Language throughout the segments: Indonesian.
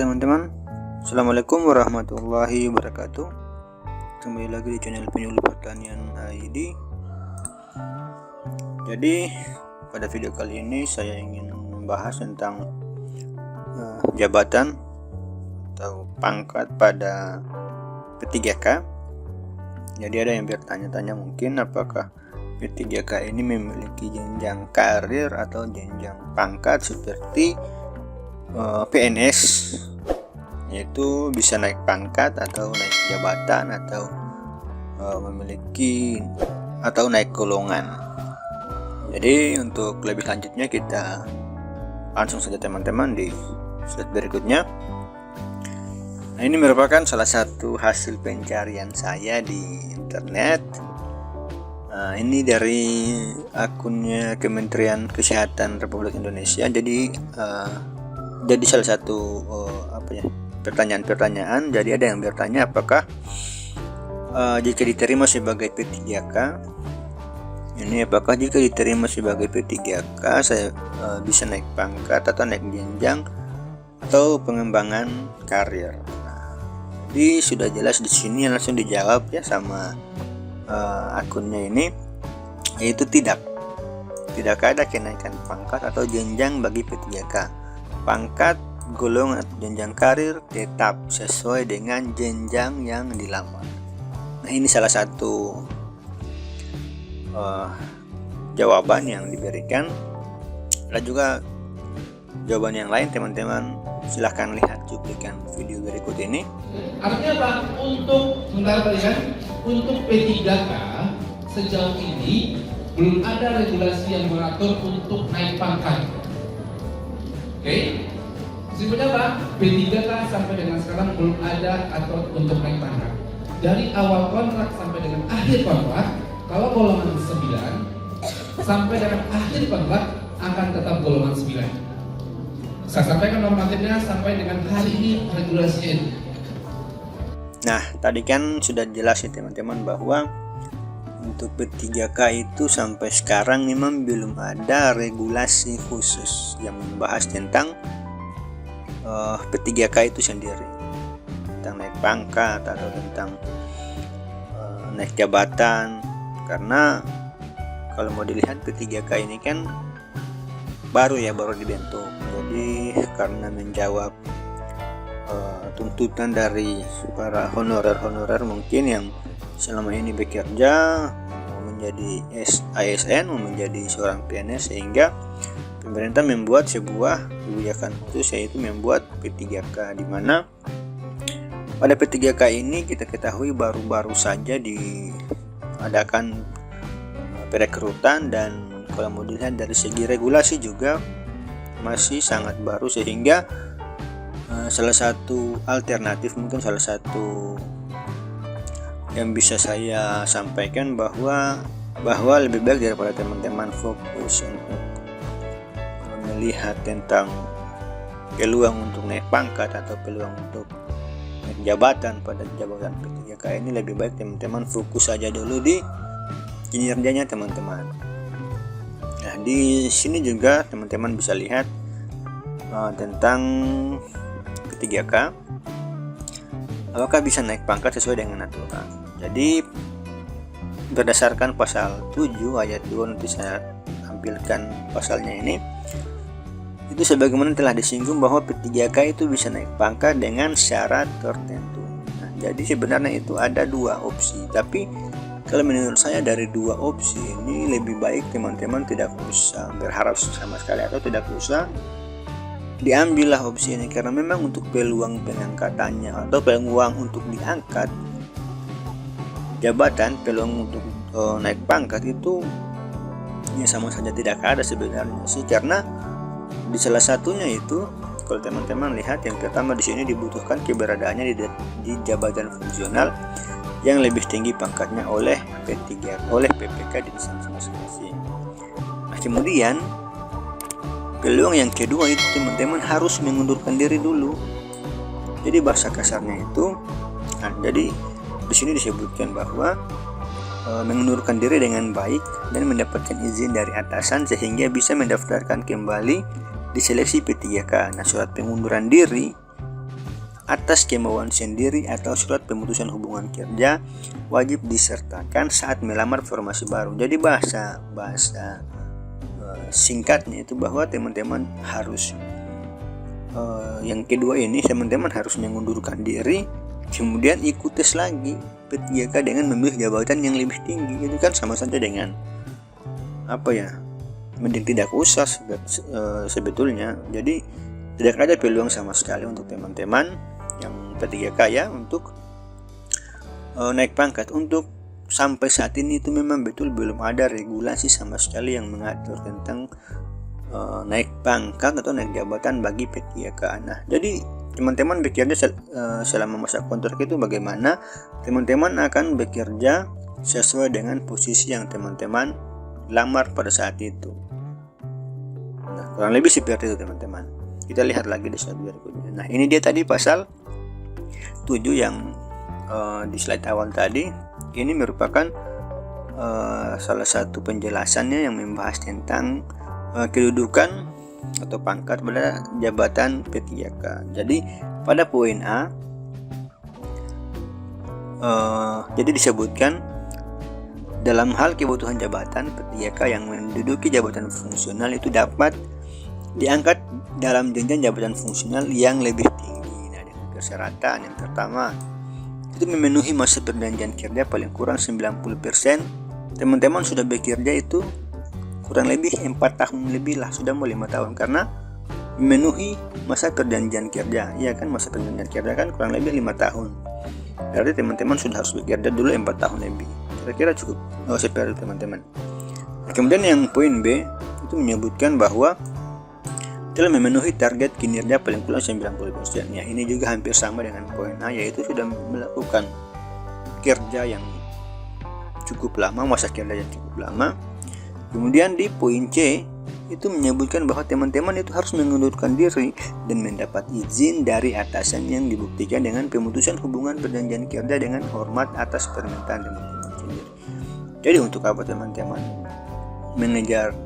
teman-teman, Assalamualaikum warahmatullahi wabarakatuh. Kembali lagi di channel Penyuluh Pertanian ID. Jadi pada video kali ini saya ingin membahas tentang jabatan atau pangkat pada P3K. Jadi ada yang bertanya-tanya mungkin apakah P3K ini memiliki jenjang karir atau jenjang pangkat seperti PNS, yaitu bisa naik pangkat atau naik jabatan atau memiliki atau naik golongan. Jadi untuk lebih lanjutnya kita langsung saja teman-teman di slide berikutnya. Nah, ini merupakan salah satu hasil pencarian saya di internet. Ini dari akunnya Kementerian Kesehatan Republik Indonesia. Jadi salah satu pertanyaan-pertanyaan. Jadi ada yang bertanya apakah jika diterima sebagai P3K, ini apakah jika diterima sebagai P3K saya bisa naik pangkat atau naik jenjang atau pengembangan karir. Jadi sudah jelas di sini, langsung dijawab ya sama akunnya ini, yaitu tidak ada kenaikan pangkat atau jenjang bagi P3K. Pangkat, golongan atau jenjang karir tetap sesuai dengan jenjang yang dilamar. Nah, ini salah satu jawaban yang diberikan. Ada juga jawaban yang lain teman-teman, silahkan lihat cuplikan video berikut ini. Artinya apa? Untuk P3K sejauh ini belum ada regulasi yang mengatur untuk naik pangkat. Oke, simpelnya apa? P3K sampai dengan sekarang belum ada aturan untuk naik pangkat. Dari awal kontrak sampai dengan akhir kontrak, kalau golongan 9 sampai dengan akhir kontrak akan tetap golongan 9. Saya sampaikan normatifnya sampai dengan hari ini regulasinya. Nah, tadi kan sudah jelas ya teman-teman bahwa untuk P3K itu sampai sekarang memang belum ada regulasi khusus yang membahas tentang P3K itu sendiri, tentang naik pangkat atau tentang naik jabatan. Karena kalau mau dilihat P3K ini kan baru dibentuk. Jadi karena menjawab tuntutan dari para honorer mungkin yang selama ini bekerja menjadi ASN, menjadi seorang PNS, sehingga pemerintah membuat sebuah kebijakan khusus, yaitu membuat P3K, di mana pada P3K ini kita ketahui baru-baru saja diadakan perekrutan, dan kalau mau dilihat dari segi regulasi juga masih sangat baru, sehingga salah satu alternatif, mungkin salah satu yang bisa saya sampaikan bahwa lebih baik daripada teman-teman fokus untuk melihat tentang peluang untuk naik pangkat atau peluang untuk naik jabatan pada jabatan P3K ini, lebih baik teman-teman fokus saja dulu di kinerjanya teman-teman. Nah, di sini juga teman-teman bisa lihat tentang P3K, apakah bisa naik pangkat sesuai dengan aturan. Jadi berdasarkan pasal 7 ayat 2, nanti saya tampilkan pasalnya ini, itu sebagaimana telah disinggung bahwa P3K itu bisa naik pangkat dengan syarat tertentu. Nah, jadi sebenarnya itu ada dua opsi, tapi kalau menurut saya dari dua opsi ini lebih baik teman-teman tidak usah berharap sama sekali atau tidak usah diambillah opsi ini, karena memang untuk peluang pengangkatannya atau peluang untuk diangkat jabatan, peluang untuk naik pangkat itu ya sama saja tidak ada sebenarnya sih. Karena di salah satunya itu, kalau teman-teman lihat, yang pertama di sini dibutuhkan keberadaannya di jabatan fungsional yang lebih tinggi pangkatnya oleh PPK di instansi masing-masing. Nah, kemudian peluang yang kedua itu teman-teman harus mengundurkan diri dulu. Jadi bahasa kasarnya itu, jadi di sini disebutkan bahwa mengundurkan diri dengan baik dan mendapatkan izin dari atasan sehingga bisa mendaftarkan kembali di seleksi P3K. Nah, surat pengunduran diri atas kemauan sendiri atau surat pemutusan hubungan kerja wajib disertakan saat melamar formasi baru. Jadi bahasa singkatnya itu bahwa teman-teman harus yang kedua ini, teman-teman harus mengundurkan diri, kemudian ikut tes lagi P3K dengan memilih jabatan yang lebih tinggi. Itu kan sama saja dengan mending tidak usah sebetulnya. Jadi tidak ada peluang sama sekali untuk teman-teman yang P3K ya untuk naik pangkat. Untuk sampai saat ini itu memang betul belum ada regulasi sama sekali yang mengatur tentang naik pangkat atau naik jabatan bagi P3K. Nah, jadi teman-teman bekerja selama masa kontrak itu bagaimana? Teman-teman akan bekerja sesuai dengan posisi yang teman-teman lamar pada saat itu. Nah, kurang lebih seperti itu teman-teman. Kita lihat lagi di slide berikutnya. Nah, ini dia tadi pasal 7 yang di slide awal tadi. Ini merupakan salah satu penjelasannya yang membahas tentang kedudukan atau pangkat pada jabatan P3K. Jadi pada poin A jadi disebutkan dalam hal kebutuhan jabatan P3K yang menduduki jabatan fungsional itu dapat diangkat dalam jenjang jabatan fungsional yang lebih tinggi. Nah, dengan persyaratan yang pertama itu memenuhi masa perjanjian kerja paling kurang 90%. Teman-teman sudah bekerja itu kurang lebih 4 tahun lebih lah, sudah mau 5 tahun, karena memenuhi masa perjanjian kerja. Ya kan, masa perjanjian kerja kan kurang lebih 5 tahun. Berarti teman-teman sudah harus bekerja dulu 4 tahun lebih. Kira-kira cukup seperti teman-teman. Kemudian yang poin B itu menyebutkan bahwa telah memenuhi target kinerja paling kurang 90%. Ya, ini juga hampir sama dengan poin A, yaitu sudah melakukan kerja yang cukup lama, masa kerja yang cukup lama. Kemudian di poin C itu menyebutkan bahwa teman-teman itu harus mengundurkan diri dan mendapat izin dari atasan yang dibuktikan dengan pemutusan hubungan perjanjian kerja dengan hormat atas permintaan teman-teman sendiri. Jadi untuk apa teman-teman mengejar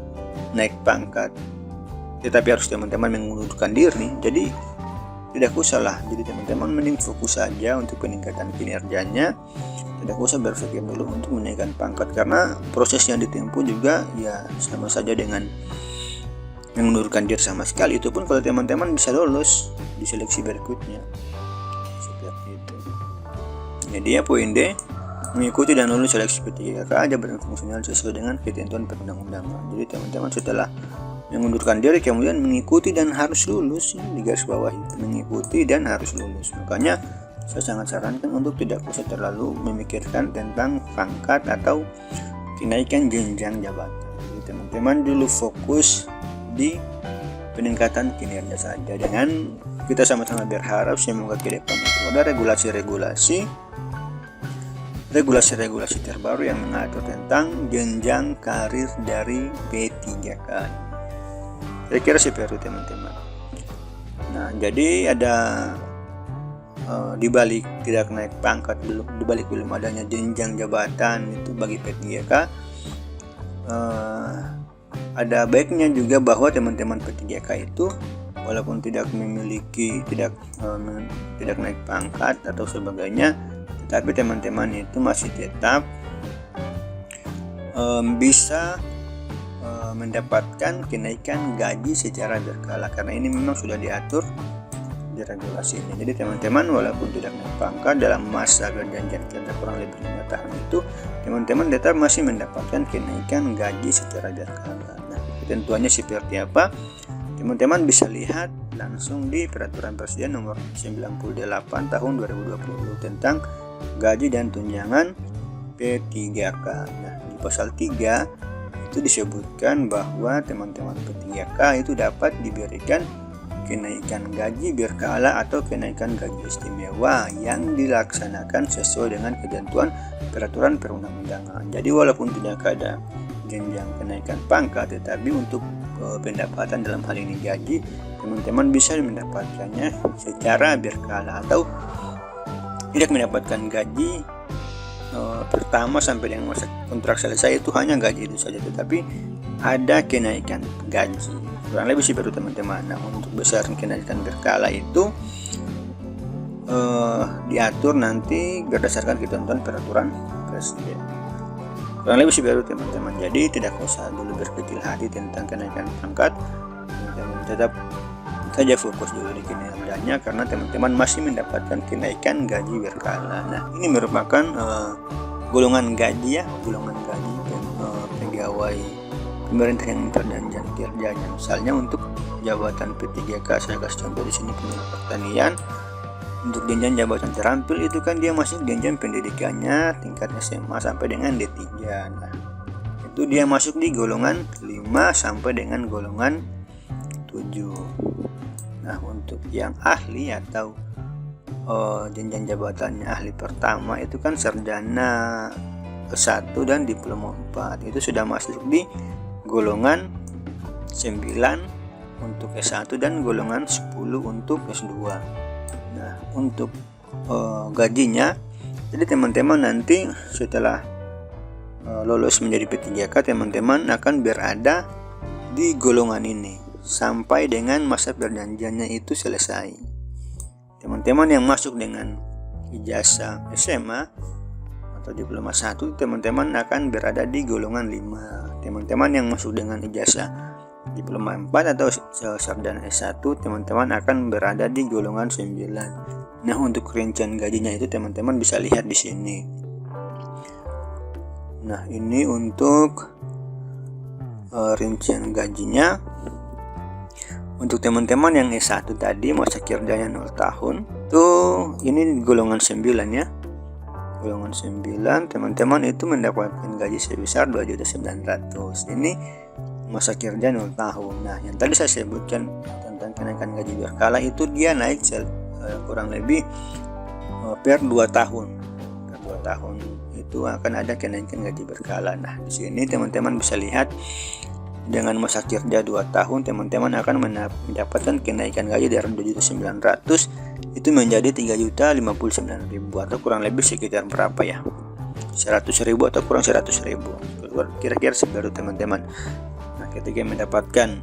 naik pangkat tetapi harus teman-teman mengundurkan diri? Jadi tidak usah lah. Jadi teman-teman mending fokus saja untuk peningkatan kinerjanya. Tidak usah berpikir dulu untuk menaikkan pangkat, karena proses yang ditempuh juga ya sama saja dengan mengundurkan diri sama sekali. Itu pun kalau teman-teman bisa lolos di seleksi berikutnya seperti itu. Jadi ya poin D, mengikuti dan lulus seleksi P3K jabatan fungsional sesuai dengan ketentuan perundang-undangan. Jadi teman-teman setelah mengundurkan diri kemudian mengikuti dan harus lulus, di garis bawah itu mengikuti dan harus lulus. Makanya saya sangat sarankan untuk tidak usah terlalu memikirkan tentang pangkat atau kenaikan jenjang jabatan. Jadi teman-teman dulu fokus di peningkatan kinerja saja. Dengan kita sama-sama berharap semoga ke depan itu ada regulasi terbaru yang mengatur tentang jenjang karir dari P3K. Saya kira seperti itu teman-teman. Nah, jadi ada dibalik tidak naik pangkat, dibalik belum adanya jenjang jabatan itu bagi P3K, ada baiknya juga bahwa teman-teman P3K itu walaupun tidak naik pangkat atau sebagainya, tetapi teman-teman itu masih tetap bisa mendapatkan kenaikan gaji secara berkala, karena ini memang sudah diatur di regulasi ini. Jadi teman-teman walaupun tidak naik pangkat dalam masa perjanjian kerja kurang lebih 5 tahun itu, teman-teman tetap masih mendapatkan kenaikan gaji secara berkala. Nah, ketentuannya seperti apa? Teman-teman bisa lihat langsung di Peraturan Presiden Nomor 98 Tahun 2020 tentang gaji dan tunjangan P3K. Nah, di pasal 3 itu disebutkan bahwa teman-teman P3K itu dapat diberikan kenaikan gaji berkala atau kenaikan gaji istimewa yang dilaksanakan sesuai dengan ketentuan peraturan perundang-undangan. Jadi walaupun tidak ada jenjang kenaikan pangkat, tetapi untuk pendapatan dalam hal ini gaji, teman-teman bisa mendapatkannya secara berkala atau tidak mendapatkan gaji pertama sampai dengan masa kontrak selesai itu hanya gaji itu saja, tetapi ada kenaikan gaji. Kurang lebih seperti teman-teman. Nah, untuk besaran kenaikan berkala itu diatur nanti berdasarkan ketentuan peraturan presiden. Kurang lebih seperti itu teman-teman. Jadi tidak usah dulu berkecil hati tentang kenaikan pangkat, teman-teman tetap saja fokus dulu di kinerjanya karena teman-teman masih mendapatkan kenaikan gaji berkala. Nah, ini merupakan golongan gaji pegawai pemerintah yang perjanjian kerjanya. Misalnya untuk jabatan P3K, saya kasih contoh di sini Kementerian Pertanian. Untuk jenjang jabatan terampil itu kan dia masuk jenjang pendidikannya tingkat SMA sampai dengan D3. Nah, itu dia masuk di golongan 5 sampai dengan golongan 7. Nah, untuk yang ahli atau jenjang jabatannya ahli pertama itu kan sarjana S1 dan diploma 4. Itu sudah masuk di golongan 9 untuk S1 dan golongan 10 untuk S2. Nah, untuk gajinya, jadi teman-teman nanti setelah lolos menjadi P3K, teman-teman akan berada di golongan ini sampai dengan masa perjanjiannya itu selesai. Teman-teman yang masuk dengan ijazah SMA atau diploma 1, teman-teman akan berada di golongan 5. Teman-teman yang masuk dengan ijazah diploma 4 atau sarjana S1, teman-teman akan berada di golongan 9. Nah, untuk rincian gajinya itu teman-teman bisa lihat di sini. Nah, ini untuk rincian gajinya. Untuk teman-teman yang S1 tadi masa kerjanya 0 tahun, tuh ini golongan 9 ya. Golongan 9, teman-teman itu mendapatkan gaji sebesar 2.900.000. Ini masa kerja 0 tahun. Nah, yang tadi saya sebutkan tentang kenaikan gaji berkala itu dia naik kurang lebih per 2 tahun. Per 2 tahun itu akan ada kenaikan gaji berkala. Nah, di sini teman-teman bisa lihat dengan masa kerja 2 tahun teman-teman akan mendapatkan kenaikan gaji dari 2.900.000 itu menjadi 3.059.000 atau kurang lebih sekitar berapa ya? 100.000 atau kurang 100.000. Kira-kira seperti itu teman-teman. Ketika mendapatkan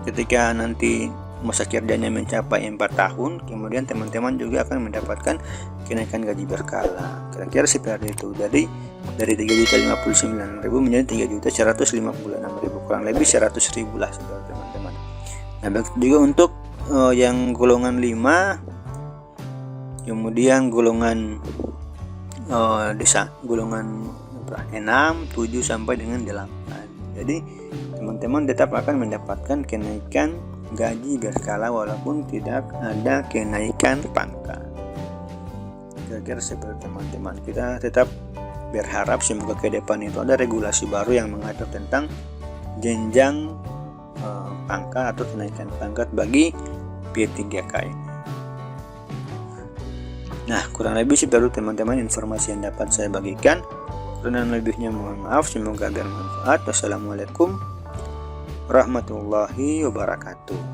ketika nanti masa kerjanya mencapai 4 tahun, kemudian teman-teman juga akan mendapatkan kenaikan gaji berkala. Kira-kira seperti itu. Jadi dari 3.059.000 menjadi 3.156.000, kurang lebih 100.000 lah saudara teman-teman. Nah, begitu juga untuk yang golongan 5, kemudian golongan golongan 6, 7 sampai dengan 8. Jadi teman-teman tetap akan mendapatkan kenaikan gaji berkala walaupun tidak ada kenaikan pangkat. Kira-kira seperti teman-teman. Kita tetap berharap semoga ke depan itu ada regulasi baru yang mengatur tentang jenjang pangkat atau kenaikan pangkat bagi P3K ini. Nah, kurang lebih seperti teman-teman informasi yang dapat saya bagikan. Kurang lebihnya mohon maaf, semoga bermanfaat. Wassalamualaikum warahmatullahi wabarakatuh.